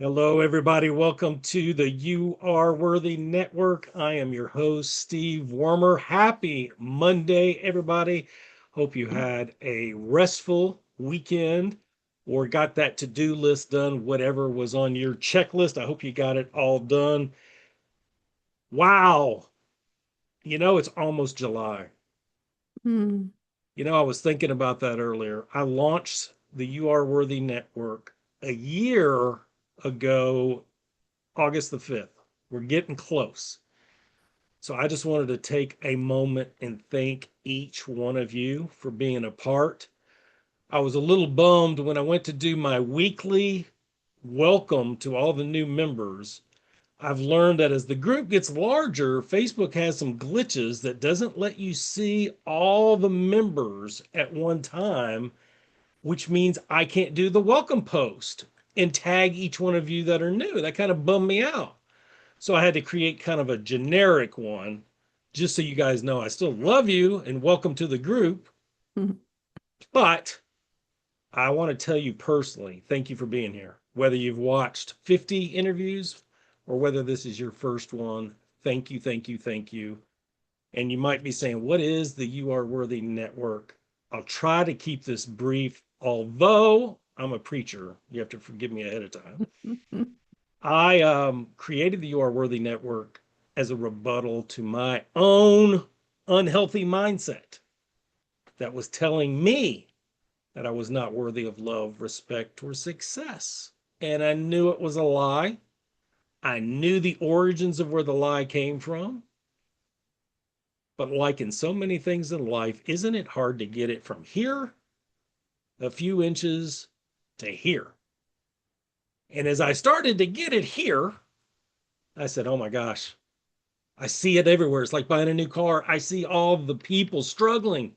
Hello, everybody. Welcome to the You Are Worthy Network. I am your host, Steve Warmer. Happy Monday, everybody. Hope you had a restful weekend or got that to do list done, whatever was on your checklist. I hope you got it all done. Wow. It's almost July. Hmm. I was thinking about that earlier. I launched the You Are Worthy Network a year ago, August the 5th. We're getting close. So I just wanted to take a moment and thank each one of you for being a part. I was a little bummed when I went to do my weekly welcome to all the new members. I've learned that as the group gets larger, Facebook has some glitches that doesn't let you see all the members at one time, which means I can't do the welcome post and tag each one of you that are new. That kind of bummed me out. So I had to create kind of a generic one just so you guys know I still love you and welcome to the group. But I want to tell you personally, thank you for being here. Whether you've watched 50 interviews or whether this is your first one, thank you, thank you, thank you. And you might be saying, what is the You Are Worthy Network? I'll try to keep this brief, although I'm a preacher. You have to forgive me ahead of time. I created the You Are Worthy Network as a rebuttal to my own unhealthy mindset that was telling me that I was not worthy of love, respect, or success. And I knew it was a lie. I knew the origins of where the lie came from. But like in so many things in life, isn't it hard to get it from here, a few inches, to here? And as I started to get it here, I said, oh my gosh, I see it everywhere. It's like buying a new car. I see all the people struggling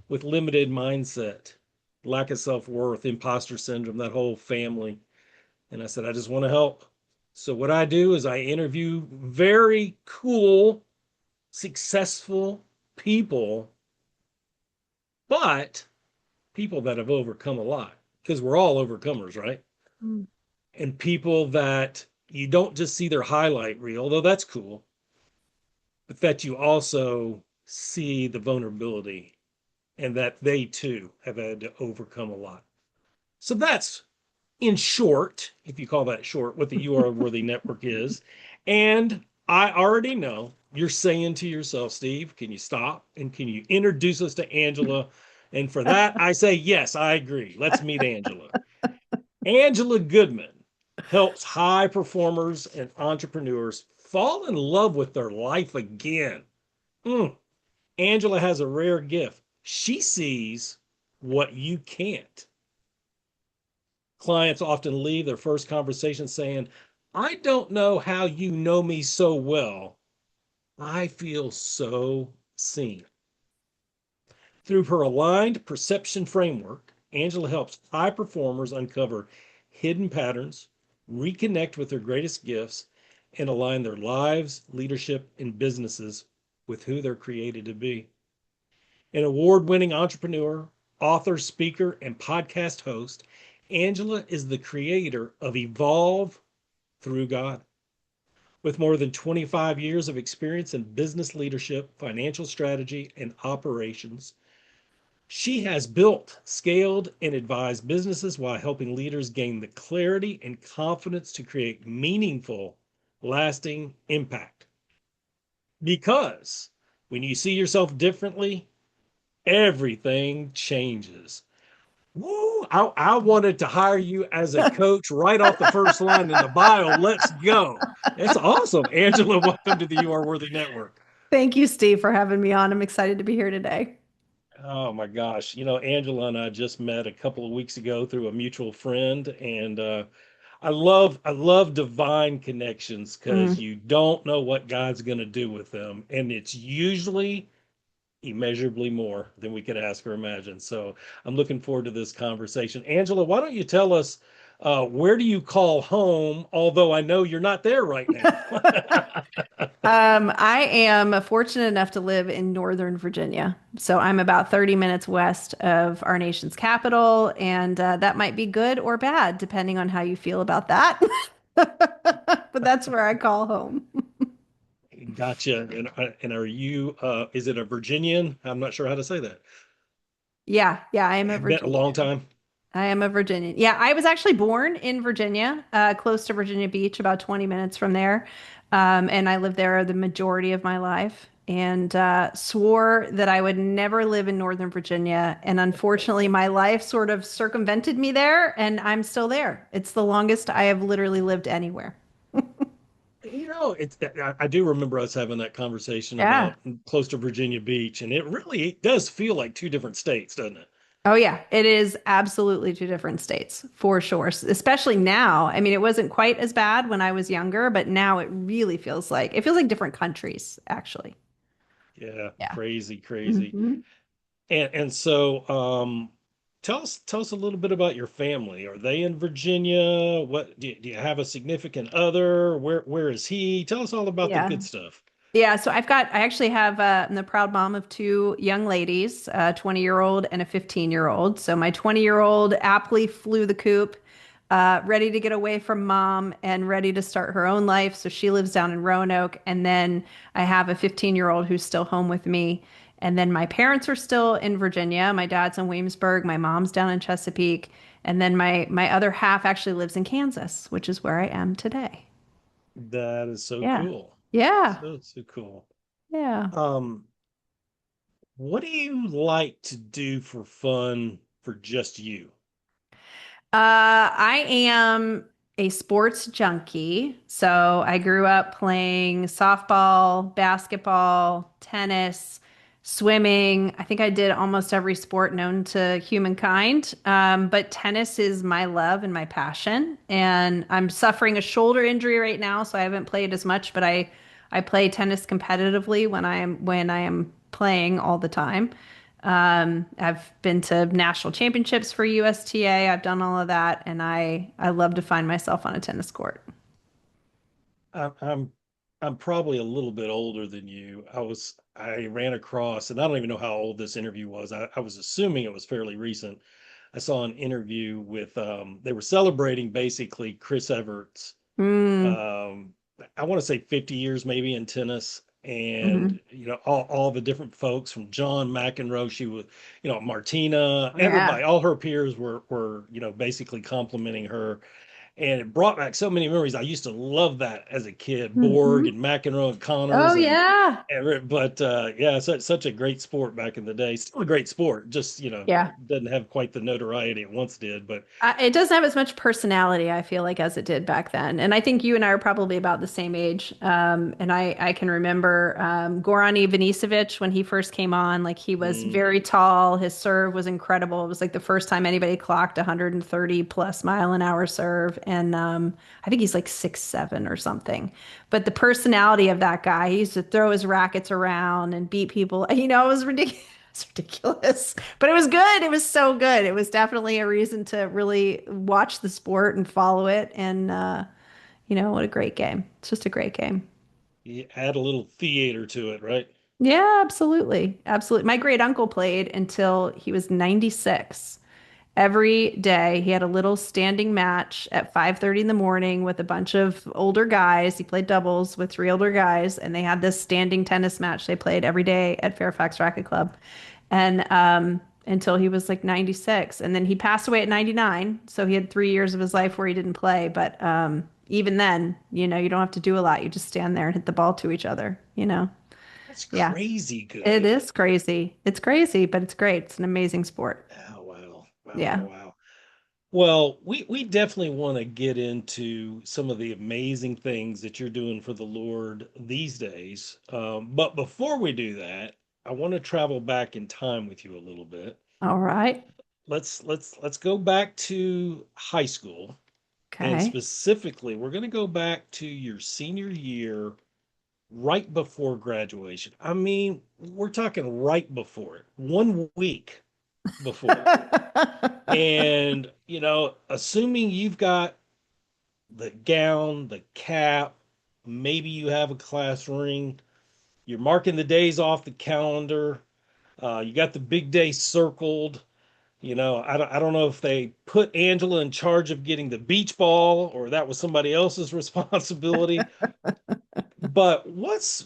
with limited mindset, lack of self worth, imposter syndrome, that whole family. And I said, I just want to help. So, what I do is I interview very cool, successful people, but people that have overcome a lot because we're all overcomers, right? And people that you don't just see their highlight reel, although that's cool, but that you also see the vulnerability and that they too have had to overcome a lot. So that's in short, if you call that short, what the You Are Worthy Network is. And I already know you're saying to yourself, Steve, can you stop and can you introduce us to Angela? And for that, I say, yes, I agree. Let's meet Angela. Angela Goodman helps high performers and entrepreneurs fall in love with their life again. Mm. Angela has a rare gift. She sees what you can't. Clients often leave their first conversation saying, I don't know how you know me so well. I feel so seen. Through her aligned perception framework, Angela helps high performers uncover hidden patterns, reconnect with their greatest gifts, and align their lives, leadership, and businesses with who they're created to be. An award winning entrepreneur, author, speaker, and podcast host, Angela is the creator of Evolve Through God. With more than 25 years of experience in business leadership, financial strategy, and operations, she has built, scaled, and advised businesses while helping leaders gain the clarity and confidence to create meaningful, lasting impact. Because when you see yourself differently, everything changes. Woo! I wanted to hire you as a coach right off the first line in the bio. Let's go. That's awesome. Angela, welcome to the You Are Worthy Network. Thank you, Steve, for having me on. I'm excited to be here today. Oh my gosh. Angela and I just met a couple of weeks ago through a mutual friend, and I love divine connections because Mm. you don't know what God's going to do with them, and it's usually immeasurably more than we could ask or imagine. So I'm looking forward to this conversation. Angela, why don't you tell us where do you call home? Although I know you're not there right now. I am fortunate enough to live in Northern Virginia. So I'm about 30 minutes west of our nation's capital, and that might be good or bad, depending on how you feel about that. But that's where I call home. Gotcha. And are you is it a Virginian? I'm not sure how to say that. Yeah, yeah, I am a Have been a long Virginian. time. I am a Virginian. Yeah, I was actually born in Virginia, close to Virginia Beach, about 20 minutes from there. And I lived there the majority of my life and swore that I would never live in Northern Virginia. And unfortunately, my life sort of circumvented me there, and I'm still there. It's the longest I have literally lived anywhere. It's I do remember us having that conversation Yeah. about close to Virginia Beach, and it really does feel like two different states, doesn't it? Oh, yeah, it is absolutely two different states for sure. Especially now. I mean, it wasn't quite as bad when I was younger, but now it feels like different countries, actually. Yeah, Yeah. crazy, crazy. Hmm. And so tell us a little bit about your family. Are they in Virginia? What do you have a significant other? Where is he? Tell us all about the Yeah. good stuff. Yeah, so I actually have, I'm the proud mom of two young ladies, a 20-year-old and a 15-year-old. So my 20-year-old aptly flew the coop, ready to get away from mom and ready to start her own life. So she lives down in Roanoke. And then I have a 15-year-old who's still home with me. And then my parents are still in Virginia. My dad's in Williamsburg, my mom's down in Chesapeake. And then my other half actually lives in Kansas, which is where I am today. That is so Yeah. cool. Yeah. So cool. Yeah. Um, what do you like to do for fun for just you? I am a sports junkie. So I grew up playing softball, basketball, tennis, swimming. I think I did almost every sport known to humankind. But tennis is my love and my passion. And I'm suffering a shoulder injury right now, so I haven't played as much, but I play tennis competitively when I am playing all the time. I've been to national championships for USTA. I've done all of that, and I love to find myself on a tennis court. I- I'm I'm probably a little bit older than you. I ran across, and I don't even know how old this interview was. I was assuming it was fairly recent. I saw an interview with they were celebrating basically Chris Evert's Mm, um I want to say 50 years maybe in tennis. hmm. And all the different folks from John McEnroe, she was, Martina, Yeah. everybody, all her peers were basically complimenting her, and it brought back so many memories. I used to love that as a kid, Borg Hmm. and McEnroe and Oh Connors yeah. but yeah, such a great sport back in the day. Still a great sport, just Yeah. doesn't have quite the notoriety it once did. But It doesn't have as much personality, I feel like, as it did back then. And I think you and I are probably about the same age. And I can remember Goran Ivanisevic when he first came on, like he was mm, very tall. His serve was incredible. It was like the first time anybody clocked 130 plus mile an hour serve. And I think he's like 6'7" or something. But the personality of that guy, he used to throw his rackets around and beat people. It was ridiculous. It's ridiculous, but it was good. It was so good. It was definitely a reason to really watch the sport and follow it. And, what a great game. It's just a great game. you add a little theater to it, right? Yeah, absolutely. Absolutely. My great uncle played until he was 96. Every day he had a little standing match at 5:30 in the morning with a bunch of older guys. He played doubles with three older guys, and they had this standing tennis match they played every day at Fairfax Racquet Club. And until he was like 96. And then he passed away at 99. So he had 3 years of his life where he didn't play. But even then, you don't have to do a lot. You just stand there and hit the ball to each other. That's Yeah, crazy it good. is crazy. It's crazy, but it's great. It's an amazing sport. Oh wow, wow, wow, Yeah. wow. Well, we definitely want to get into some of the amazing things that you're doing for the Lord these days. But before we do that, I want to travel back in time with you a little bit. All right. Let's go back to high school, and Okay. specifically, we're going to go back to your senior year, right before graduation. I mean, we're talking right before it, 1 week before. And, assuming you've got the gown, the cap, maybe you have a class ring, you're marking the days off the calendar, you got the big day circled, I don't know if they put Angela in charge of getting the beach ball or that was somebody else's responsibility. But what's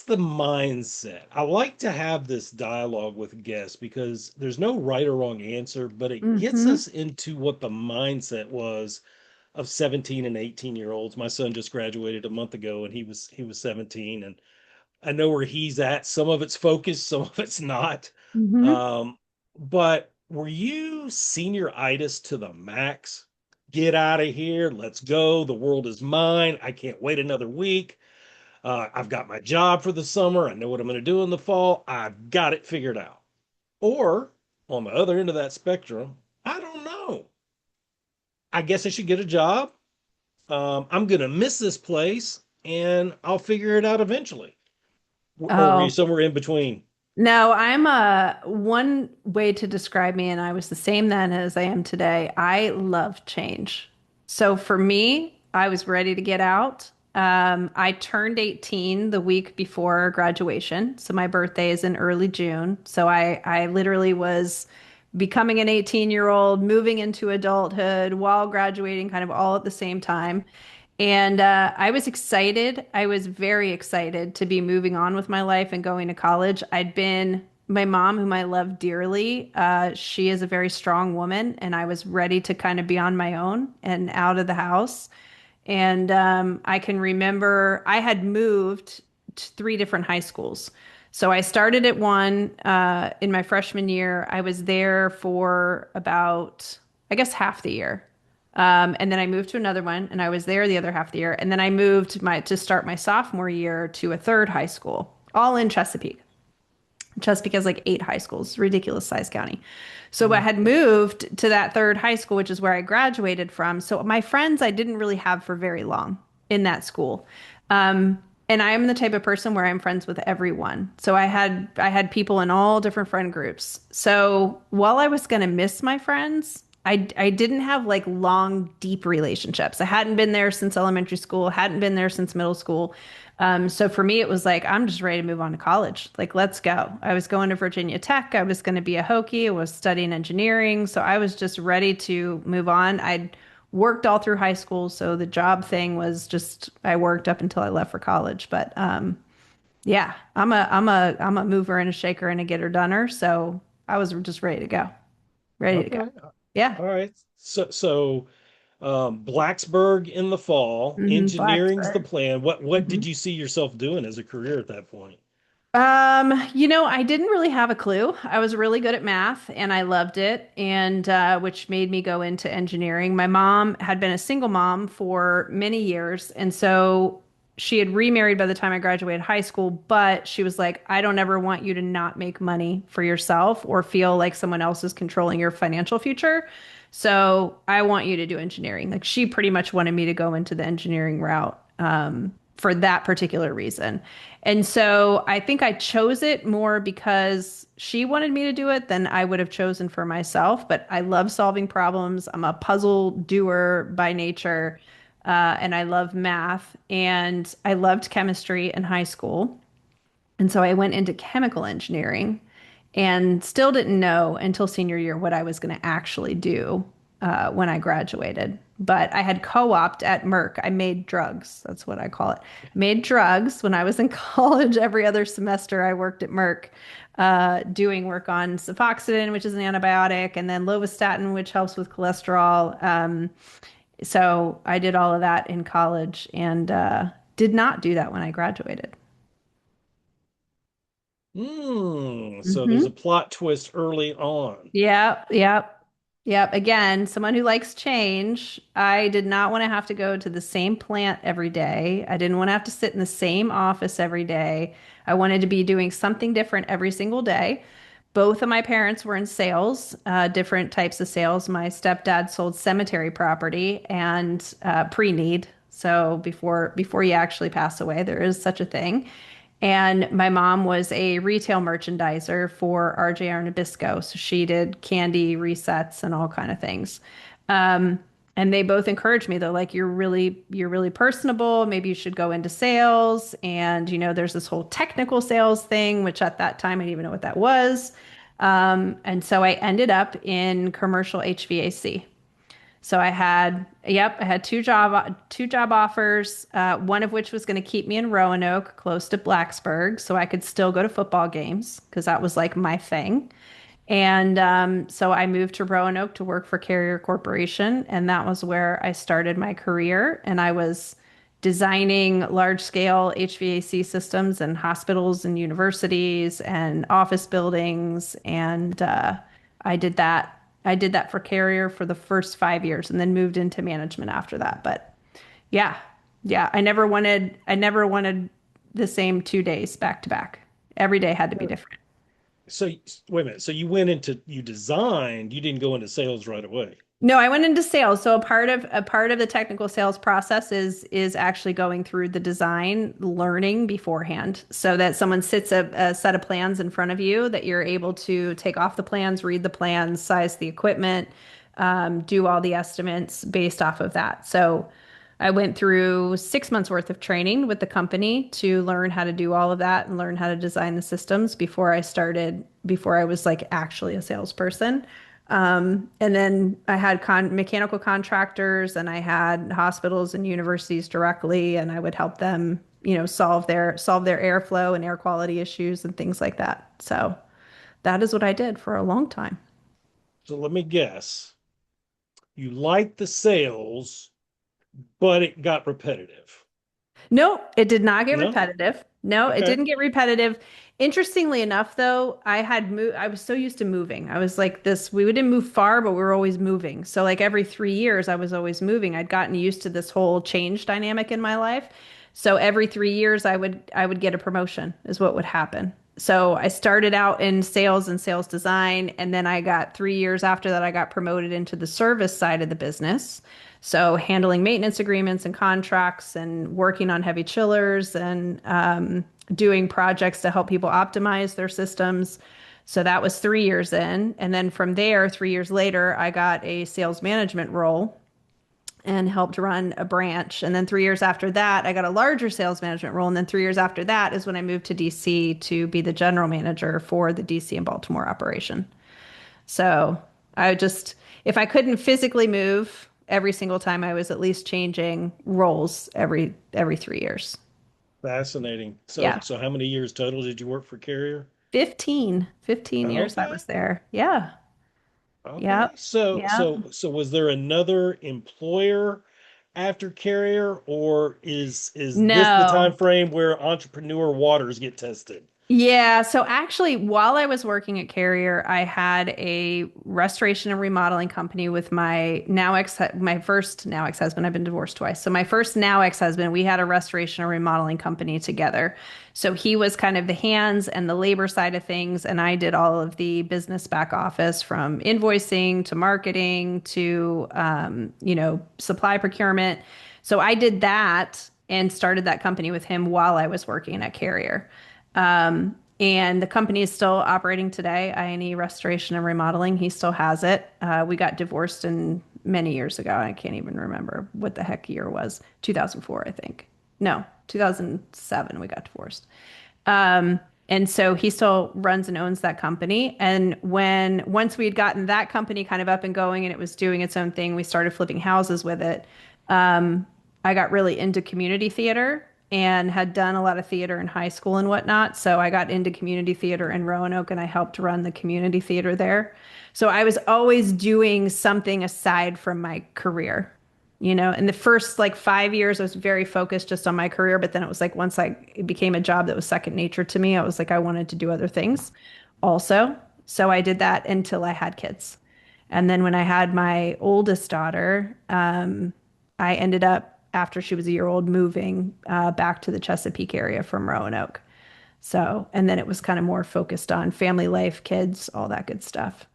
the mindset? I like to have this dialogue with guests because there's no right or wrong answer, but it gets Mm-hmm. us into what the mindset was of 17 and 18-year-olds. My son just graduated a month ago and he was 17, and I know where he's at. Some of it's focused, some of it's not. Mm-hmm. Um, but were you senioritis to the max? Get out of here. Let's go. The world is mine. I can't wait another week. I've got my job for the summer. I know what I'm going to do in the fall. I've got it figured out. Or on the other end of that spectrum, I don't know. I guess I should get a job. I'm going to miss this place and I'll figure it out eventually. Or were you Oh, somewhere in between? no, I'm a one way to describe me, and I was the same then as I am today. I love change. So for me, I was ready to get out. I turned 18 the week before graduation. So my birthday is in early June. So I literally was becoming an 18-year-old, moving into adulthood while graduating, kind of all at the same time. And I was excited. I was very excited to be moving on with my life and going to college. My mom, whom I love dearly, she is a very strong woman, and I was ready to kind of be on my own and out of the house. And I can remember I had moved to three different high schools. So I started at one in my freshman year. I was there for about, I guess, half the year. And then I moved to another one, and I was there the other half of the year. And then I moved to start my sophomore year to a third high school, all in Chesapeake. Chesapeake has like eight high schools, ridiculous size county. So I Mm. had moved to that third high school, which is where I graduated from. So my friends I didn't really have for very long in that school. Um, and I am the type of person where I'm friends with everyone. So I had people in all different friend groups. So while I was going to miss my friends, I didn't have like long, deep relationships. I hadn't been there since elementary school, hadn't been there since middle school. So for me, it was like, I'm just ready to move on to college. Like, let's go. I was going to Virginia Tech. I was going to be a Hokie. I was studying engineering. So I was just ready to move on. I'd worked all through high school. So the job thing was just, I worked up until I left for college. But yeah, I'm a mover and a shaker and a getter doner. So I was just ready to go. Ready to go. Okay. Yeah. All right. So Blacksburg in the fall, engineering's the Blacksburg. plan. What did you see yourself doing as a career at that point? I didn't really have a clue. I was really good at math and I loved it, and which made me go into engineering. My mom had been a single mom for many years, and so she had remarried by the time I graduated high school, but she was like, I don't ever want you to not make money for yourself or feel like someone else is controlling your financial future. So I want you to do engineering. Like she pretty much wanted me to go into the engineering route for that particular reason. And so I think I chose it more because she wanted me to do it than I would have chosen for myself. But I love solving problems. I'm a puzzle doer by nature, and I love math. And I loved chemistry in high school. And so I went into chemical engineering and still didn't know until senior year what I was going to actually do when I graduated. But I had co-opted at Merck. I made drugs. That's what I call it. Made drugs when I was in college. Every other semester, I worked at Merck doing work on cefoxitin, which is an antibiotic, and then lovastatin, which helps with cholesterol. So I did all of that in college and did not do that when I graduated. So there's a plot twist early on. Yep, yep, yep. Again, someone who likes change. I did not want to have to go to the same plant every day. I didn't want to have to sit in the same office every day. I wanted to be doing something different every single day. Both of my parents were in sales, different types of sales. My stepdad sold cemetery property and pre-need. So before you actually pass away, there is such a thing. And my mom was a retail merchandiser for RJR Nabisco. So she did candy resets and all kind of things. Um, and they both encouraged me. They're like, you're really personable. Maybe you should go into sales. And, there's this whole technical sales thing, which at that time I didn't even know what that was. And so I ended up in commercial HVAC. So I had two job offers, one of which was going to keep me in Roanoke, close to Blacksburg, so I could still go to football games because that was like my thing. And so I moved to Roanoke to work for Carrier Corporation, and that was where I started my career. And I was designing large-scale HVAC systems in hospitals and universities and office buildings. And I did that. I did that for Carrier for the first 5 years, and then moved into management after that. But yeah, yeah, I never wanted the same 2 days back to back. Every day had to be different. So wait a minute. So you designed, you didn't go into sales right away. No, I went into sales. So a part of the technical sales process is actually going through the design, learning beforehand, so that someone sits a set of plans in front of you that you're able to take off the plans, read the plans, size the equipment, do all the estimates based off of that. So I went through 6 months worth of training with the company to learn how to do all of that and learn how to design the systems before I was like actually a salesperson. And then I had mechanical contractors and I had hospitals and universities directly, and I would help them, solve their airflow and air quality issues and things like that. So that is what I did for a long time. So let me guess. You liked the sales, but it got repetitive. No, it did not get No? repetitive. No, it Okay. didn't get repetitive. Interestingly enough, though, I was so used to moving. I was like this, we didn't move far, but we were always moving. So like every 3 years, I was always moving. I'd gotten used to this whole change dynamic in my life. So every 3 years, I would get a promotion, is what would happen. So I started out in sales and sales design, and then I got 3 years after that, I got promoted into the service side of the business. So handling maintenance agreements and contracts and working on heavy chillers and doing projects to help people optimize their systems. So that was 3 years in. And then from there, 3 years later, I got a sales management role and helped run a branch. And then 3 years after that, I got a larger sales management role. And then 3 years after that is when I moved to DC to be the general manager for the DC and Baltimore operation. So I would just, if I couldn't physically move every single time, I was at least changing roles every 3 years. Fascinating. So Yeah. so how many years total did you work for Carrier? 15 years I Okay. was there. Yeah. Okay. Yep. So Yep. so so was there another employer after Carrier, or is this the time No. frame where entrepreneur waters get tested? Yeah, so actually, while I was working at Carrier, I had a restoration and remodeling company with my first now ex-husband. I've been divorced twice. So my first now ex-husband, we had a restoration and remodeling company together. So he was kind of the hands and the labor side of things, and I did all of the business back office from invoicing to marketing to supply procurement. So I did that and started that company with him while I was working at Carrier. And the company is still operating today, I&E Restoration and Remodeling. He still has it. We got divorced in many years ago. I can't even remember what the heck year was. 2004, I think. No, 2007 we got divorced. And so he still runs and owns that company. And once we had gotten that company kind of up and going and it was doing its own thing, we started flipping houses with it. I got really into community theater and had done a lot of theater in high school and whatnot. So I got into community theater in Roanoke and I helped run the community theater there. So I was always doing something aside from my career. In the first like 5 years, I was very focused just on my career. But then it was like once it became a job that was second nature to me, I was like, I wanted to do other things also. So I did that until I had kids. And then when I had my oldest daughter, I ended up, after she was a year old, moving back to the Chesapeake area from Roanoke. So, and then it was kind of more focused on family life, kids, all that good stuff.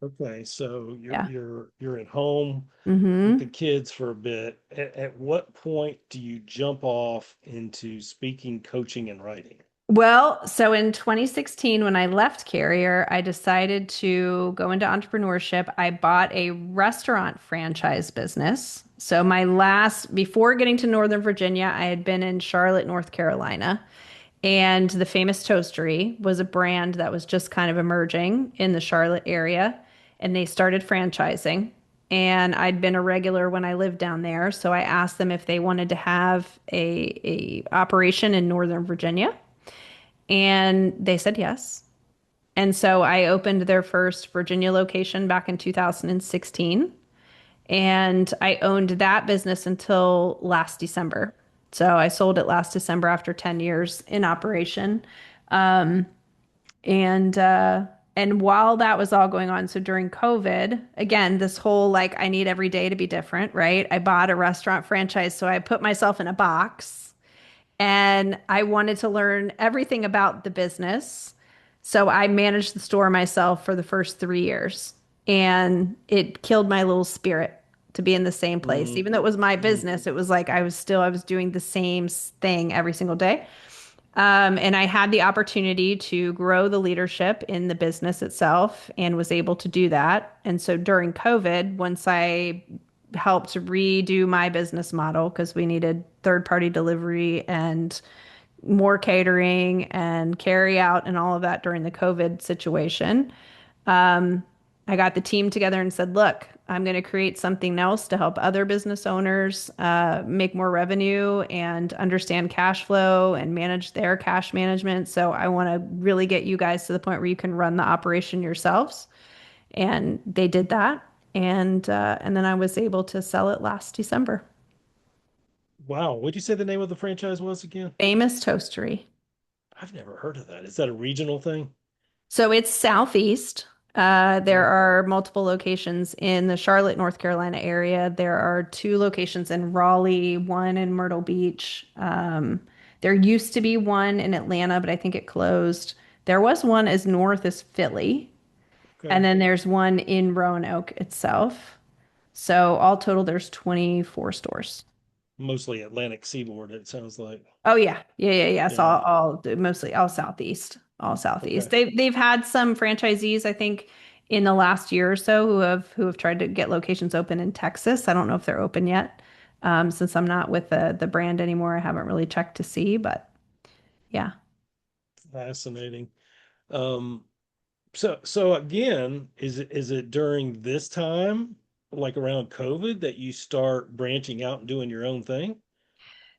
Okay, so you're Yeah. you're you're at home with the hmm kids for a bit. At what point do you jump off into speaking, coaching, and writing? Well, so in 2016, when I left Carrier, I decided to go into entrepreneurship. I bought a restaurant franchise business. Before getting to Northern Virginia, I had been in Charlotte, North Carolina. And the Famous Toastery was a brand that was just kind of emerging in the Charlotte area. And they started franchising. And I'd been a regular when I lived down there. So I asked them if they wanted to have a operation in Northern Virginia. And they said yes. And so I opened their first Virginia location back in 2016. And I owned that business until last December. So I sold it last December after 10 years in operation. And and while that was all going on, so during COVID, again, this whole like I need every day to be different, right? I bought a restaurant franchise, so I put myself in a box and I wanted to learn everything about the business. So I managed the store myself for the first 3 years, and it killed my little spirit to be in the same place. Mm, Even though it was my mm. business, it was like I was doing the same thing every single day. And I had the opportunity to grow the leadership in the business itself and was able to do that. And so during COVID, once I helped redo my business model because we needed third party delivery and more catering and carry out and all of that during the COVID situation. I got the team together and said, look, I'm going to create something else to help other business owners make more revenue and understand cash flow and manage their cash management. So I want to really get you guys to the point where you can run the operation yourselves. And they did that. And then I was able to sell it last December. Wow. What'd you say the name of the franchise was again? Famous Toastery. I've never heard of that. Is that a regional thing? So it's southeast. There Okay. are multiple locations in the Charlotte, North Carolina area. There are two locations in Raleigh, one in Myrtle Beach. There used to be one in Atlanta, but I think it closed. There was one as north as Philly, and Okay. then there's one in Roanoke itself. So all total, there's 24 stores. Mostly Atlantic seaboard, it sounds like. Oh yeah. Yes, Yeah. all mostly all southeast, all southeast. Okay. They've had some franchisees, I think, in the last year or so who have tried to get locations open in Texas. I don't know if they're open yet, since I'm not with the brand anymore. I haven't really checked to see, but yeah. Fascinating. Um, so again, is it during this time, like around COVID, that you start branching out and doing your own thing?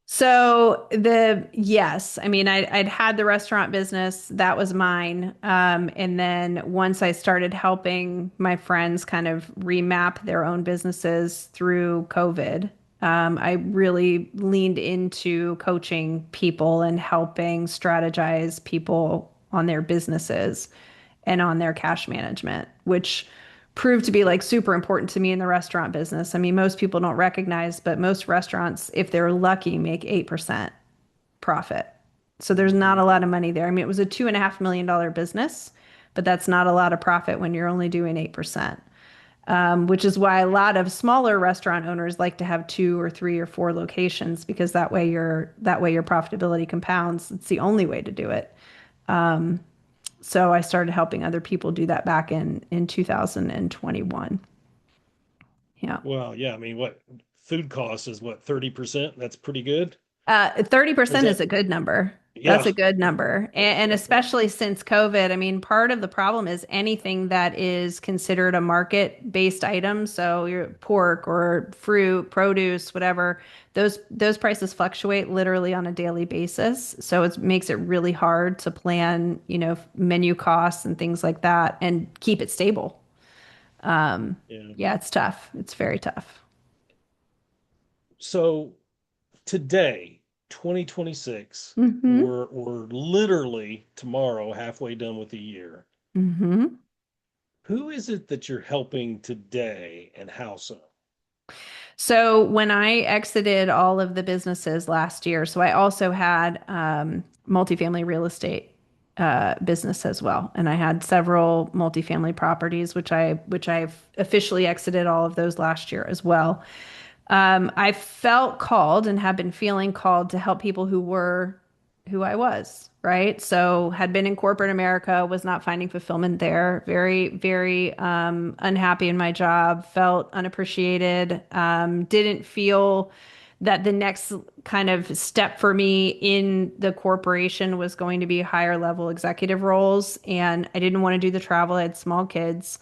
So the yes, I mean I'd had the restaurant business that was mine, and then once I started helping my friends kind of remap their own businesses through COVID, I really leaned into coaching people and helping strategize people on their businesses and on their cash management, which proved to be like super important to me in the restaurant business. I mean, most people don't recognize, but most restaurants, if they're lucky, make 8% profit. So there's not Hmm. a lot of money there. I mean, it was a $2.5 million business, but that's not a lot of profit when you're only doing 8%. Which is why a lot of smaller restaurant owners like to have two or three or four locations because that way your profitability compounds. It's the only way to do it. So I started helping other people do that back in 2021. Yeah. Well, yeah, I mean, what food cost is what, 30%? That's pretty good. Or is 30% is that, a good number. That's yeah. a good number. And especially since COVID, I mean, part of the problem is anything that is considered a market-based item, so your pork or fruit, produce, whatever, those prices fluctuate literally on a daily basis. So it makes it really hard to plan, menu costs and things like that and keep it stable. Yeah. Yeah, it's tough. It's very tough. So today, 2026, Hmm. we're literally tomorrow halfway done with the year. Hmm. Who is it that you're helping today and how so? So when I exited all of the businesses last year, so I also had multifamily real estate business as well, and I had several multifamily properties, which I've officially exited all of those last year as well. I felt called and have been feeling called to help people who were who I was, right? So had been in corporate America, was not finding fulfillment there, very unhappy in my job, felt unappreciated, didn't feel that the next kind of step for me in the corporation was going to be higher level executive roles. And I didn't want to do the travel. I had small kids.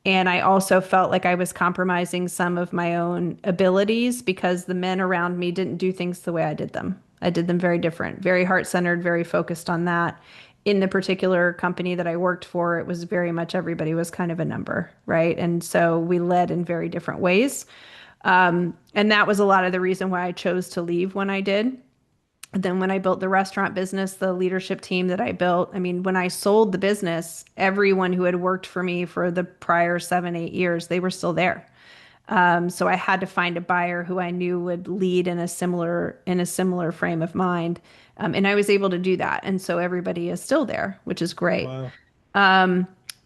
And I also felt like I was compromising some of my own abilities because the men around me didn't do things the way I did them. I did them very different, very heart centered, very focused on that. In the particular company that I worked for, it was very much everybody was kind of a number, right? And so we led in very different ways. And that was a lot of the reason why I chose to leave when I did. Then when I built the restaurant business, the leadership team that I built, I mean, when I sold the business, everyone who had worked for me for the prior 7, 8 years, they were still there. So I had to find a buyer who I knew would lead in a similar frame of mind, and I was able to do that. And so everybody is still there, which is great. Wow.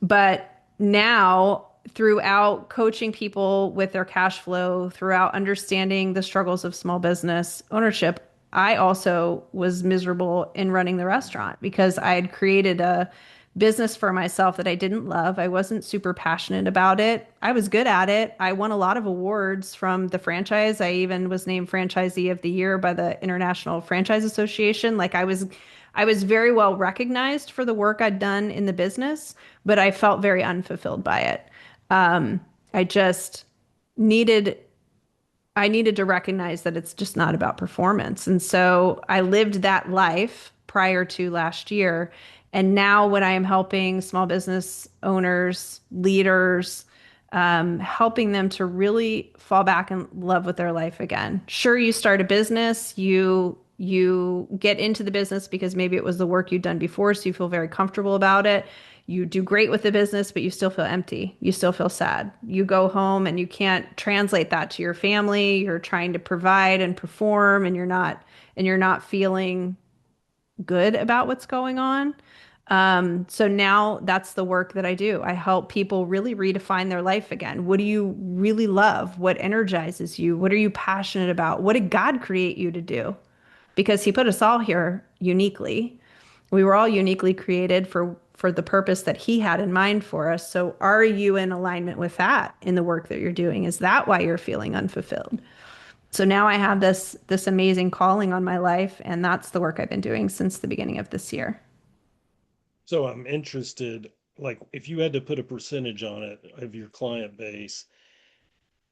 But now, throughout coaching people with their cash flow, throughout understanding the struggles of small business ownership, I also was miserable in running the restaurant because I had created a business for myself that I didn't love. I wasn't super passionate about it. I was good at it. I won a lot of awards from the franchise. I even was named franchisee of the year by the International Franchise Association. I was very well recognized for the work I'd done in the business, but I felt very unfulfilled by it. I just needed I needed to recognize that it's just not about performance. And so I lived that life prior to last year. And now, when I am helping small business owners, leaders, helping them to really fall back in love with their life again. Sure, you start a business, you get into the business because maybe it was the work you'd done before, so you feel very comfortable about it. You do great with the business, but you still feel empty. You still feel sad. You go home and you can't translate that to your family. You're trying to provide and perform, and you're not feeling good about what's going on. So now that's the work that I do. I help people really redefine their life again. What do you really love? What energizes you? What are you passionate about? What did God create you to do? Because He put us all here uniquely. We were all uniquely created for the purpose that He had in mind for us. So are you in alignment with that in the work that you're doing? Is that why you're feeling unfulfilled? So now I have this amazing calling on my life, and that's the work I've been doing since the beginning of this year. So I'm interested, like if you had to put a percentage on it of your client base,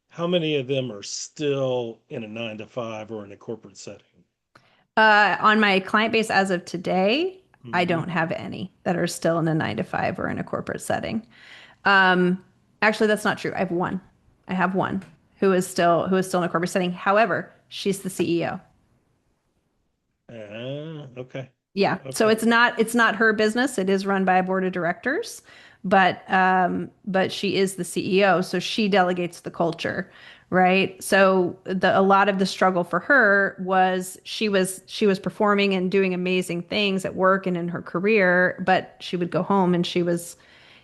how many of them are still in a 9 to 5 or in a corporate setting? On my client base as of today, I Hmm. don't have any that are still in a 9 to 5 or in a corporate setting. Um, Actually, that's not true. I have one. I have one who is still in a corporate setting. However, she's the CEO. Okay. Yeah. So Okay. it's not her business. It is run by a board of directors, but she is the CEO, so she delegates the culture, right? So a lot of the struggle for her was she was performing and doing amazing things at work and in her career, but she would go home and she was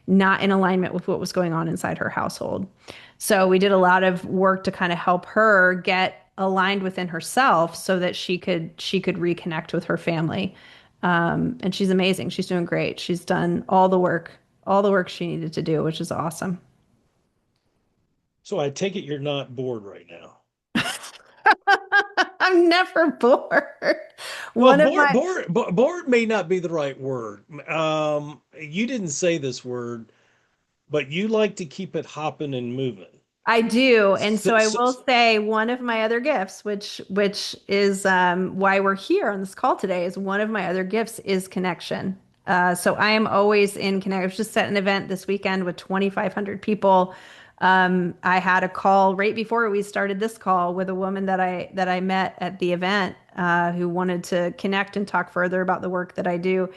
not in alignment with what was going on inside her household. So we did a lot of work to kind of help her get aligned within herself so that she could reconnect with her family. And she's amazing. She's doing great. She's done all the work she needed to do, which is awesome. So I take it you're not bored right now. I'm never bored. Well, One of my bored may not be the right word. You didn't say this word, but you like to keep it hopping and moving. I do. And So, so I so, will say one of my other gifts, which is why we're here on this call today, is one of my other gifts is connection. So I am always in connect. I was just at an event this weekend with 2,500 people. I had a call right before we started this call with a woman that I met at the event who wanted to connect and talk further about the work that I do,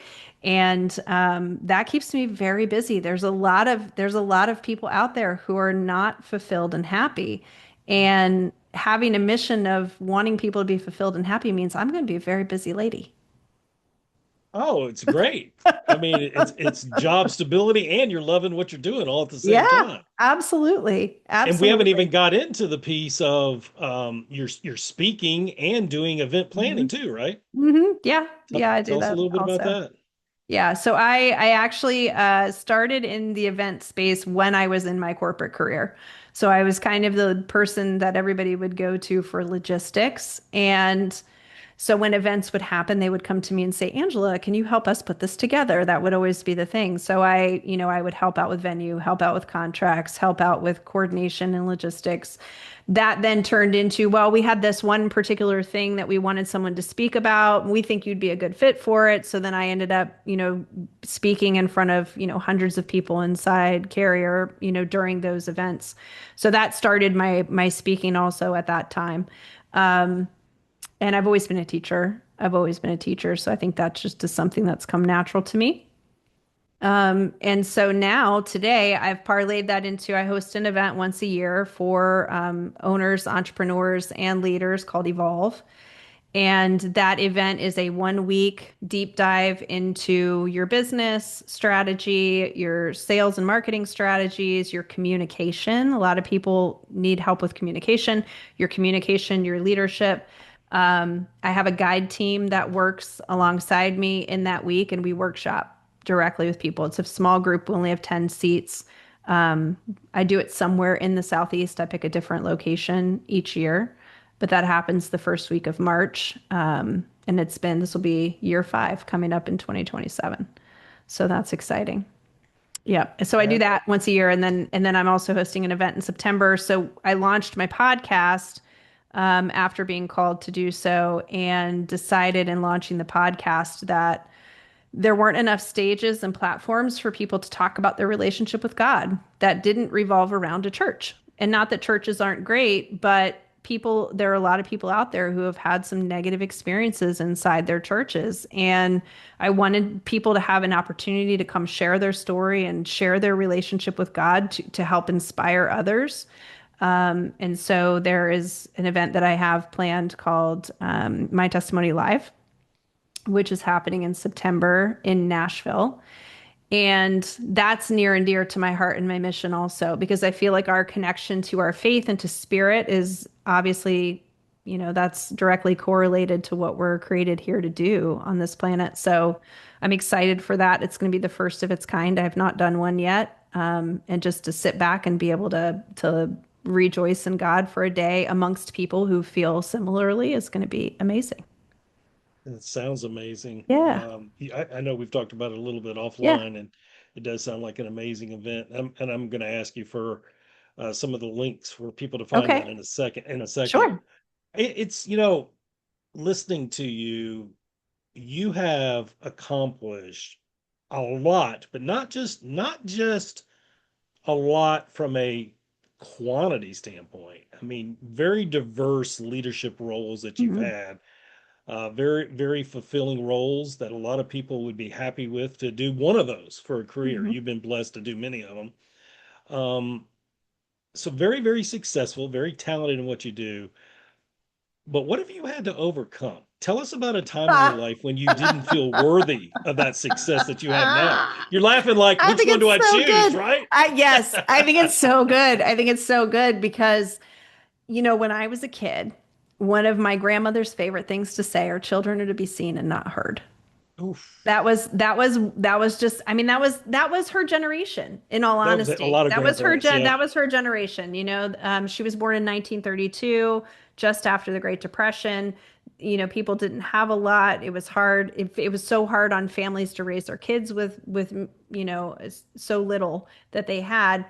and that keeps me very busy. There's a lot of people out there who are not fulfilled and happy, and having a mission of wanting people to be fulfilled and happy means I'm going to be a very busy lady. oh, it's great. I mean, it's job stability and you're loving what you're doing all at the same Yeah, time. absolutely, And we haven't even absolutely. got into the piece of you're speaking and doing event planning too, right? Yeah, Tell, yeah, I do tell us a that little bit about also. that. Yeah, so I actually started in the event space when I was in my corporate career. So I was kind of the person that everybody would go to for logistics. And so when events would happen, they would come to me and say, Angela, can you help us put this together? That would always be the thing. So I would help out with venue, help out with contracts, help out with coordination and logistics. That then turned into, well, we had this one particular thing that we wanted someone to speak about. We think you'd be a good fit for it. So then I ended up, speaking in front of, hundreds of people inside Carrier, during those events. So that started my speaking also at that time. Um, and I've always been a teacher. I've always been a teacher. So I think that's just something that's come natural to me. And so now today I've parlayed that into I host an event once a year for owners, entrepreneurs, and leaders called Evolve. And that event is a 1 week deep dive into your business strategy, your sales and marketing strategies, your communication. A lot of people need help with communication, your leadership. I have a guide team that works alongside me in that week, and we workshop directly with people. It's a small group. We only have 10 seats. I do it somewhere in the Southeast. I pick a different location each year, but that happens the first week of March. And this will be year 5 coming up in 2027. So that's exciting. Yeah. So I do That that once a year, and then I'm also hosting an event in September. So I launched my podcast after being called to do so, and decided in launching the podcast that there weren't enough stages and platforms for people to talk about their relationship with God that didn't revolve around a church. And not that churches aren't great, but there are a lot of people out there who have had some negative experiences inside their churches. And I wanted people to have an opportunity to come share their story and share their relationship with God to help inspire others. And so there is an event that I have planned called My Testimony Live, which is happening in September in Nashville. And that's near and dear to my heart and my mission also, because I feel like our connection to our faith and to spirit is obviously, that's directly correlated to what we're created here to do on this planet. So I'm excited for that. It's going to be the first of its kind. I have not done one yet. And just to sit back and be able to rejoice in God for a day amongst people who feel similarly is going to be amazing. It sounds amazing. Yeah. I know we've talked about it a little bit Yeah. offline, and it does sound like an amazing event. And I'm going to ask you for some of the links for people to find that Okay. in a second. In a second, Sure. it's listening to you, you have accomplished a lot, but not just a lot from a quantity standpoint. I mean, very diverse leadership roles that you've Mhm. had, very, very fulfilling roles that a lot of people would be happy with to do one of those for a career. Mhm. You've been blessed to do many of them. Um, so very, very successful, very talented in what you do. But what have you had to overcome? Tell us about a time in your Ah. life when you didn't feel worthy of that success that you have now. You're laughing like, I which think one do it's I so choose, good. right? Yes, I think it's so good. I think it's so good because, when I was a kid, one of my grandmother's favorite things to say are children are to be seen and not heard. Oof. That was just, I mean, that was her generation, in all That was a honesty. lot of grandparents. Yeah. That was her generation. She was born in 1932, just after the Great Depression. People didn't have a lot. It was hard. It was so hard on families to raise their kids with so little that they had.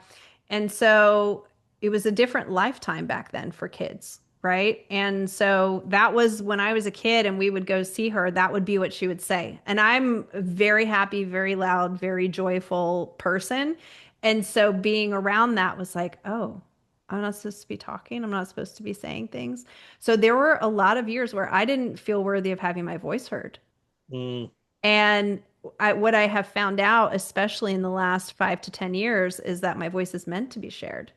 And so it was a different lifetime back then for kids, right? And so that was when I was a kid and we would go see her, that would be what she would say. And I'm a very happy, very loud, very joyful person. And so being around that was like, oh, I'm not supposed to be talking. I'm not supposed to be saying things. So there were a lot of years where I didn't feel worthy of having my voice heard. Mm, And what I have found out, especially in the last 5 to 10 years, is that my voice is meant to be shared.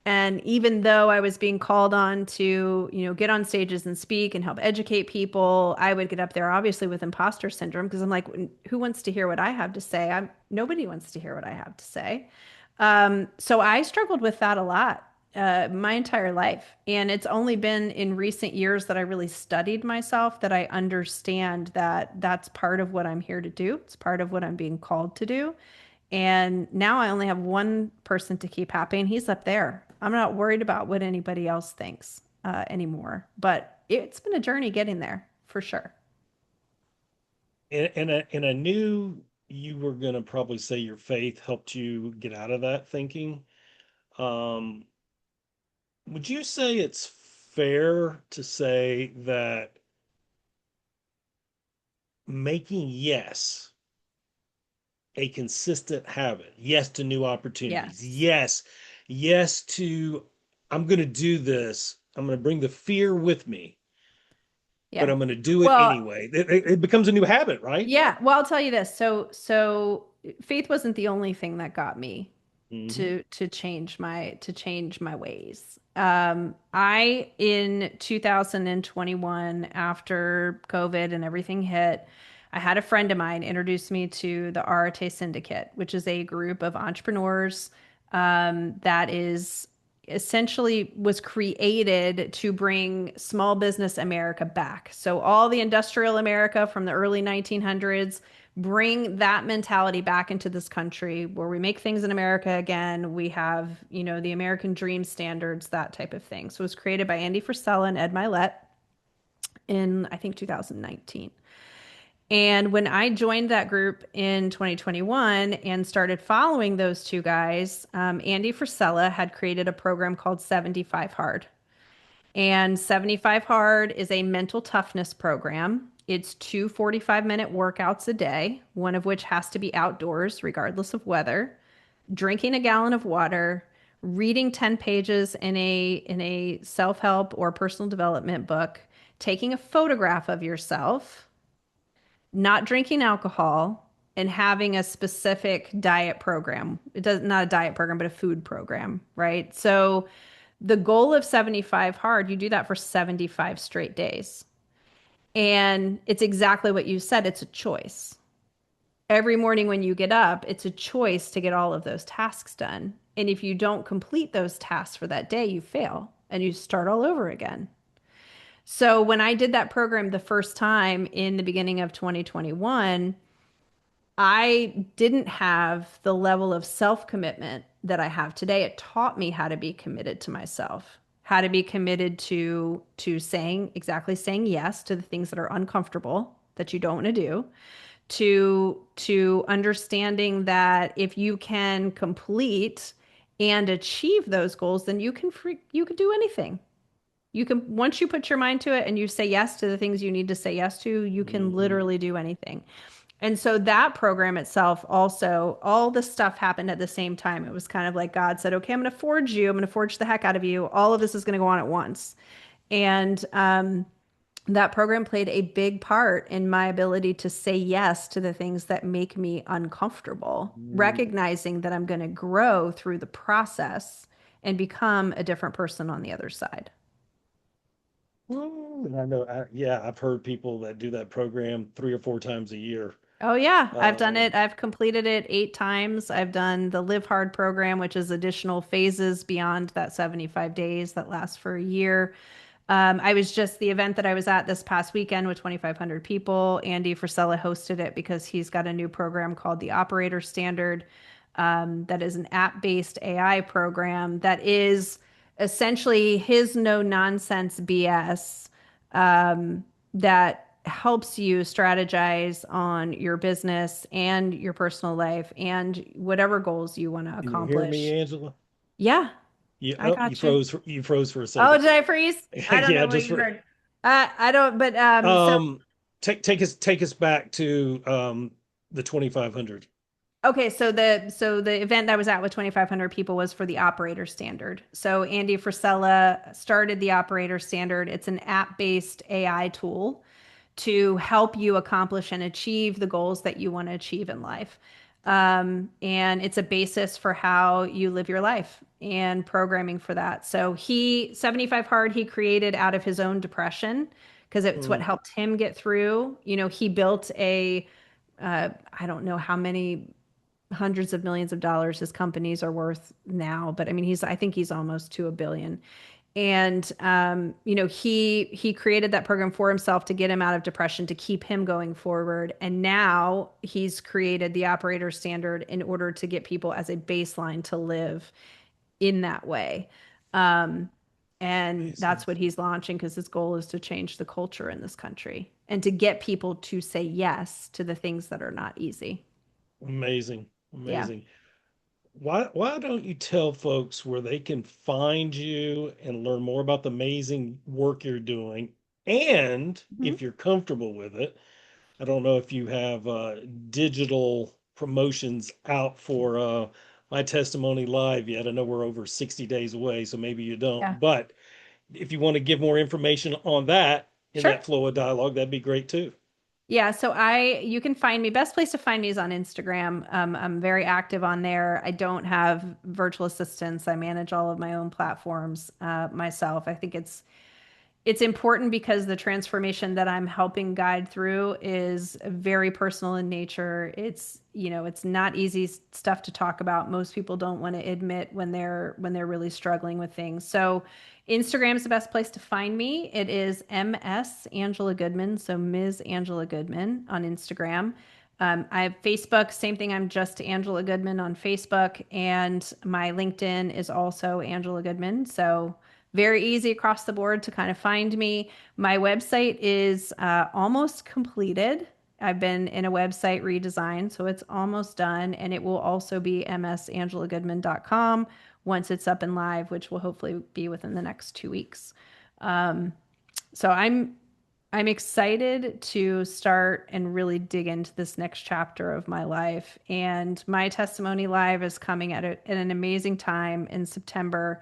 And even though I was being called on to, get on stages and speak and help educate people, I would get up there obviously with imposter syndrome because I'm like, who wants to hear what I have to say? Nobody wants to hear what I have to say. So I struggled with that a lot. my entire life. And it's only been in recent years that I really studied myself that I understand that that's part of what I'm here to do. It's part of what I'm being called to do. And now I only have one person to keep happy, and he's up there. I'm not worried about what anybody else thinks anymore. But it's been a journey getting there for sure. And I knew you were going to probably say your faith helped you get out of that thinking. Um, would you say it's fair to say that making yes a consistent habit, yes to new opportunities, Yes. yes to I'm going to do this, I'm going to bring the fear with me, but Yeah. I'm going to do it Well, anyway. It becomes a new habit, right? yeah. Well, I'll tell you this. So faith wasn't the only thing that got me Hmm. to change my ways. I in 2021 after COVID and everything hit, I had a friend of mine introduce me to the Arate Syndicate, which is a group of entrepreneurs that is essentially was created to bring small business America back. So all the industrial America from the early 1900s, bring that mentality back into this country where we make things in America again. We have, the American dream standards, that type of thing. So it was created by Andy Frisella and Ed Milet in, I think, 2019. And when I joined that group in 2021 and started following those two guys, Andy Frisella had created a program called 75 Hard. And 75 Hard is a mental toughness program. It's two 45-minute workouts a day, one of which has to be outdoors, regardless of weather, drinking a gallon of water, reading 10 pages in a self-help or personal development book, taking a photograph of yourself, not drinking alcohol, and having a specific diet program. It does not a diet program, but a food program, right? So the goal of 75 hard, you do that for 75 straight days. And it's exactly what you said. It's a choice. Every morning when you get up, it's a choice to get all of those tasks done. And if you don't complete those tasks for that day, you fail and you start all over again. So when I did that program the first time in the beginning of 2021, I didn't have the level of self commitment that I have today. It taught me how to be committed to myself, how to be committed to saying yes to the things that are uncomfortable that you don't want to do, to understanding that if you can complete and achieve those goals, then you can do anything. You can once you put your mind to it and you say yes to the things you need to say yes to, you can Hmm. literally do anything. And so that program itself also, all the stuff happened at the same time. It was kind of like God said, okay, I'm going to forge you. I'm going to forge the heck out of you. All of this is going to go on at once. And that program played a big part in my ability to say yes to the things that make me uncomfortable, recognizing that I'm going to grow through the process and become a different person on the other side. And I know, yeah, I've heard people that do that program 3 or 4 times a year. Oh yeah, I've done Um, it. I've completed it 8 times. I've done the Live Hard program, which is additional phases beyond that 75 days that lasts for a year. I was just the event that I was at this past weekend with 2,500 people. Andy Frisella hosted it because he's got a new program called the Operator Standard, that is an app-based AI program that is essentially his no nonsense BS that helps you strategize on your business and your personal life and whatever goals you want to can you hear me, accomplish. Angela? Yeah, Yeah. I Oh, got you. you froze for a Oh, second. did I freeze? I don't Yeah, know what just you for heard. I don't, but so um, take us back to the 2,500. okay, so the event that I was at with 2,500 people was for the operator standard. So Andy Frisella started the operator standard. It's an app-based AI tool to help you accomplish and achieve the goals that you want to achieve in life. And it's a basis for how you live your life and programming for that. So 75 Hard, he created out of his own depression because it's what Mm. helped him get through. He built I don't know how many hundreds of millions of dollars his companies are worth now. But I mean, I think he's almost to a billion. And he created that program for himself to get him out of depression, to keep him going forward. And now he's created the operator standard in order to get people as a baseline to live in that way. Um, and Amazing. that's what he's launching because his goal is to change the culture in this country and to get people to say yes to the things that are not easy. Amazing. Yeah. Amazing. Why don't you tell folks where they can find you and learn more about the amazing work you're doing? And Mhm. if you're comfortable with it, I don't know if you have digital promotions out for my testimony live yet. I know we're over 60 days away, so maybe you Yeah. don't. But if you want to give more information on that in Sure. that flow of dialogue, that'd be great too. Yeah, so you can find me. Best place to find me is on Instagram. I'm very active on there. I don't have virtual assistants. I manage all of my own platforms myself. I think it's important because the transformation that I'm helping guide through is very personal in nature. It's not easy stuff to talk about. Most people don't want to admit when they're really struggling with things. So Instagram is the best place to find me. It is MS Angela Goodman, so Ms. Angela Goodman on Instagram. I have Facebook, same thing. I'm just Angela Goodman on Facebook, and my LinkedIn is also Angela Goodman. So very easy across the board to kind of find me. My website is almost completed. I've been in a website redesign, so it's almost done. And it will also be msangelagoodman.com once it's up and live, which will hopefully be within the next 2 weeks. Um, so I'm excited to start and really dig into this next chapter of my life. And my testimony live is coming at an amazing time in September.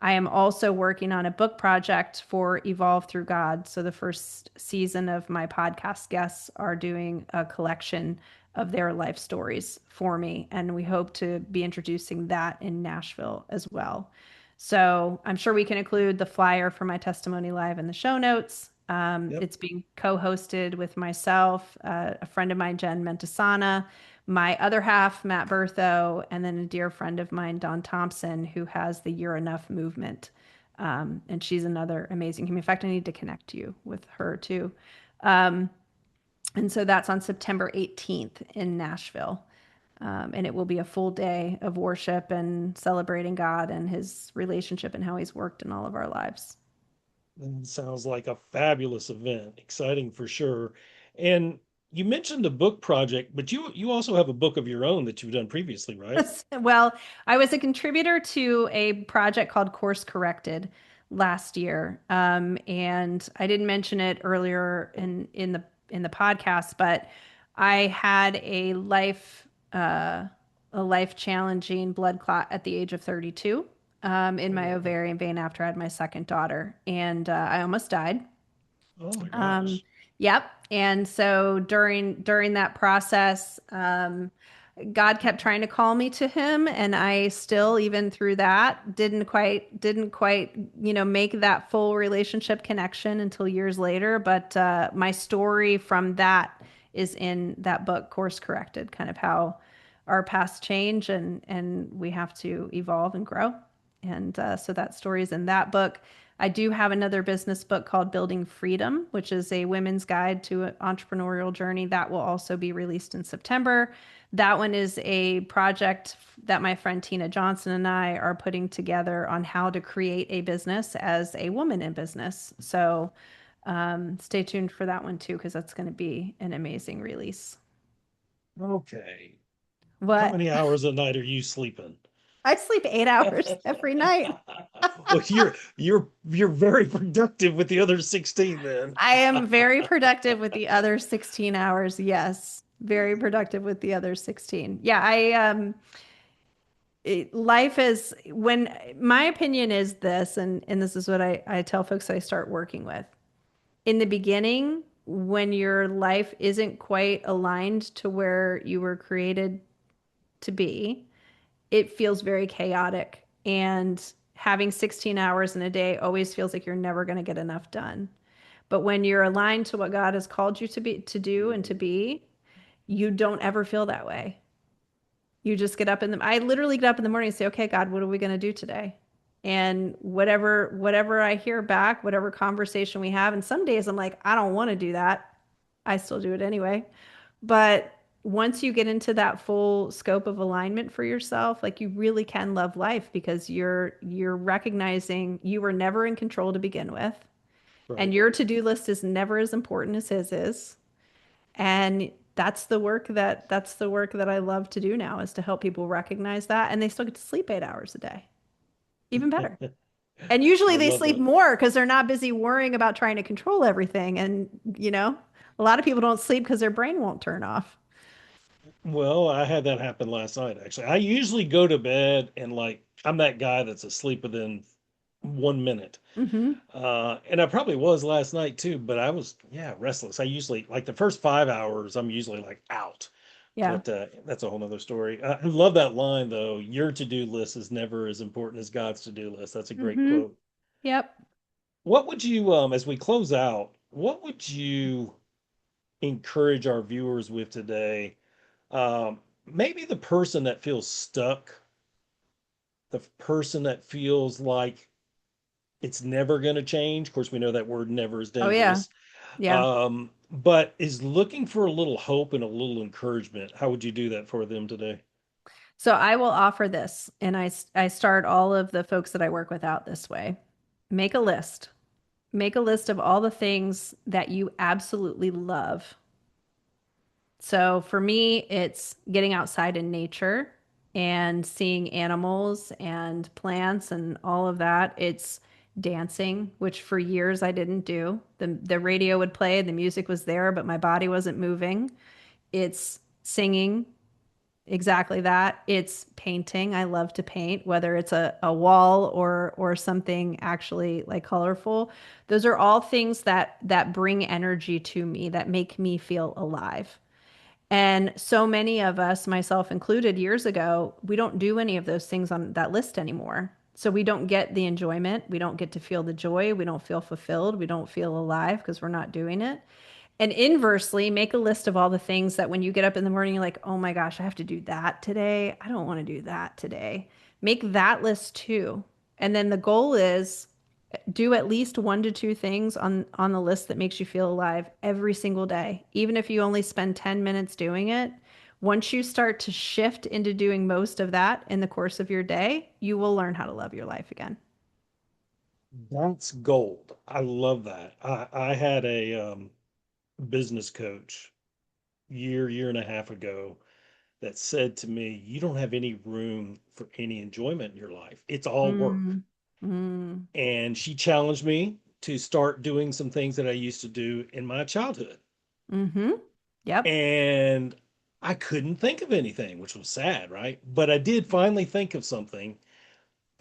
I am also working on a book project for Evolve Through God. So the first season of my podcast guests are doing a collection of their life stories for me. And we hope to be introducing that in Nashville as well. So I'm sure we can include the flyer for my testimony live in the show notes. Yep. It's being co-hosted with myself, a friend of mine, Jen Mentasana, my other half, Matt Bertho, and then a dear friend of mine, Dawn Thompson, who has the You're Enough movement. And she's another amazing human. In fact, I need to connect you with her too. Um, and so that's on September 18th in Nashville. And it will be a full day of worship and celebrating God and his relationship and how he's worked in all of our lives. And sounds like a fabulous event. Exciting for sure. And you mentioned a book project, but you also have a book of your own that you've done previously, right? Well, I was a contributor to a project called Course Corrected last year. And I didn't mention it earlier in the podcast, but I had a life challenging blood clot at the age of 32 in Oh my wow. ovarian vein after I had my second daughter, and I almost died. Oh my Um, gosh. yep. And so during that process, God kept trying to call me to him, and I still, even through that, didn't quite, make that full relationship connection until years later. But my story from that is in that book, Course Corrected, kind of how our paths change and we have to evolve and grow. And so that story is in that book. I do have another business book called Building Freedom, which is a women's guide to an entrepreneurial journey that will also be released in September. That one is a project that my friend Tina Johnson and I are putting together on how to create a business as a woman in business. So stay tuned for that one too, because that's going to be an amazing release. Okay. How What? many hours a night are you sleeping? I sleep 8 hours every night. Well, you're very productive with the other 16 then. I am very productive with the other 16 hours. Yes. Very productive with the other 16. Yeah, life is when my opinion is this, and this is what I tell folks I start working with. In the beginning, when your life isn't quite aligned to where you were created to be, it feels very chaotic. And having 16 hours in a day always feels like you're never going to get enough done. But when you're aligned to what God has called you to do and to be, you don't ever feel that way. You just get up in the, I literally get up in the morning and say, okay, God, what are we going to do today? And whatever I hear back, whatever conversation we have, and some days I'm like, I don't want to do that. I still do it anyway. But once you get into that full scope of alignment for yourself, like you really can love life because you're recognizing you were never in control to begin with, and Right. your to-do list is never as important as his is. And that's the work that I love to do now is to help people recognize that and they still get to sleep 8 hours a day. Even better. And usually I they love sleep that. more because they're not busy worrying about trying to control everything. And, you know, a lot of people don't sleep because their brain won't turn off. Well, I had that happen last night, actually. I usually go to bed and like I'm that guy that's asleep within 1 minute. Hmm. And I probably was last night too, but I was, yeah, restless. I usually like the first 5 hours, I'm usually like out. Yeah. But that's a whole nother story. I love that line though. Your to-do list is never as important as God's to-do list. That's a great Hmm. quote. Yep. What would you, as we close out, what would you encourage our viewers with today? Maybe the person that feels stuck, the person that feels like it's never going to change. Of course, we know that word never is Oh, yeah. dangerous. Yeah. But is looking for a little hope and a little encouragement. How would you do that for them today? So I will offer this, and I start all of the folks that I work with out this way. Make a list. Make a list of all the things that you absolutely love. So for me, it's getting outside in nature and seeing animals and plants and all of that. It's dancing, which for years I didn't do. The radio would play, the music was there, but my body wasn't moving. It's singing, exactly that. It's painting. I love to paint, whether it's a wall or something actually like colorful. Those are all things that bring energy to me, that make me feel alive. And so many of us, myself included, years ago, we don't do any of those things on that list anymore. So we don't get the enjoyment. We don't get to feel the joy. We don't feel fulfilled. We don't feel alive because we're not doing it. And inversely, make a list of all the things that when you get up in the morning, you're like, oh my gosh, I have to do that today. I don't want to do that today. Make that list too. And then the goal is do at least 1 to 2 things on the list that makes you feel alive every single day. Even if you only spend 10 minutes doing it, once you start to shift into doing most of that in the course of your day, you will learn how to love your life again. That's gold. I love that. I had a business coach year and a half ago that said to me, "You don't have any room for any enjoyment in your life. It's all work." Mm, mm, And she challenged me to start doing some things that I used to do in my childhood. mm-hmm. Yep. And I couldn't think of anything, which was sad, right? But I did finally think of something.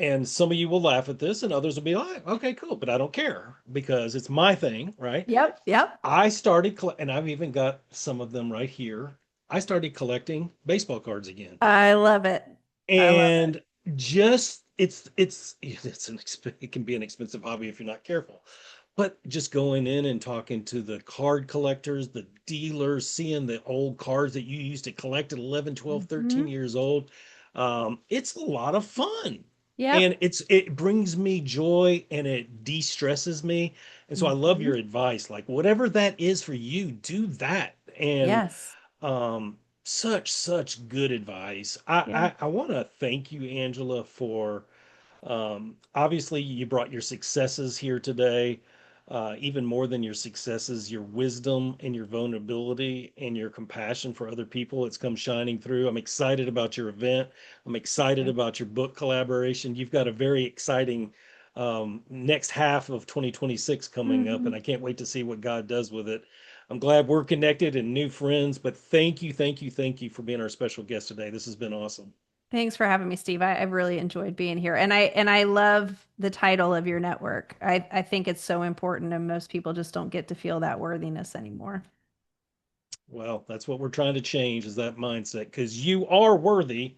And some of you will laugh at this, and others will be like, okay, cool, but I don't care because it's my thing, right? Yep. Yep. I started, and I've even got some of them right here. I started collecting baseball cards again. I love it. I love it. And just it can be an expensive hobby if you're not careful, but just going in and talking to the card collectors, the dealers, seeing the old cards that you used to collect at 11, 12, Hmm. 13 years old, it's a lot of fun. Yep. And it brings me joy and it de-stresses me. And so I love Hmm. your advice, like whatever that is for you, do that. And Yes. um, such good advice. Yeah. I want to thank you, Angela, for obviously you brought your successes here today. Even more than your successes, your wisdom and your vulnerability and your compassion for other people. It's come shining through. I'm excited about your event. I'm Thank excited you. about your book collaboration. You've got a very exciting next half of 2026 coming up, and Hmm. I can't wait to see what God does with it. I'm glad we're connected and new friends, but thank you for being our special guest today. This has been awesome. Thanks for having me, Steve. I've really enjoyed being here. And I love the title of your network. I think it's so important and most people just don't get to feel that worthiness anymore. Well, that's what we're trying to change is that mindset because you are worthy,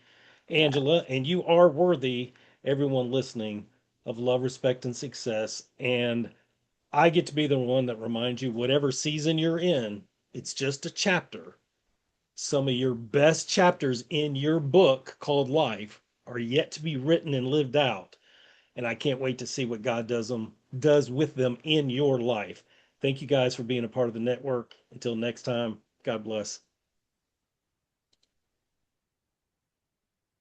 Yeah. Angela, and you are worthy, everyone listening, of love, respect, and success. And I get to be the one that reminds you whatever season you're in, it's just a chapter Some of your best chapters in your book called Life are yet to be written and lived out. And I can't wait to see what God does with them in your life. Thank you guys for being a part of the network. Until next time, God bless.